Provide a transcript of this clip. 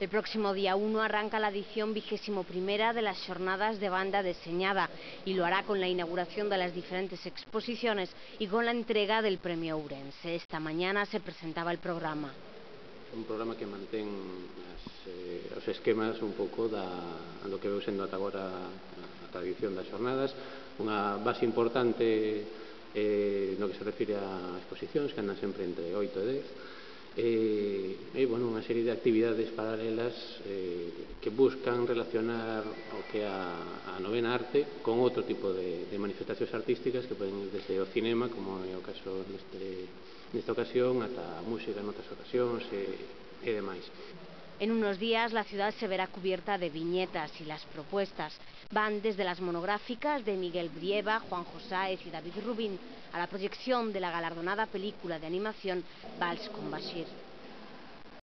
El próximo día 1 arranca la edición 21ª de las Jornadas de Banda Deseñada y lo hará con la inauguración de las diferentes exposiciones y con la entrega del Premio Ourense. Esta mañana se presentaba el programa. Un programa que mantén os esquemas un pouco do que veu sendo ata agora a tradición das xornadas, unha base importante no que se refire a exposicións que andan sempre entre 8 e 10 e unha serie de actividades paralelas que buscan relacionar o que é a novena arte con outro tipo de manifestacións artísticas que poden ir desde o cinema, como é o caso nesta ocasión, ata a música en outras ocasións e demais. En unos días la ciudad se verá cubierta de viñetas y las propuestas van desde las monográficas de Miguel Brieva, Juanjo Sáez y David Rubín a la proyección de la galardonada película de animación Vals con Bashir.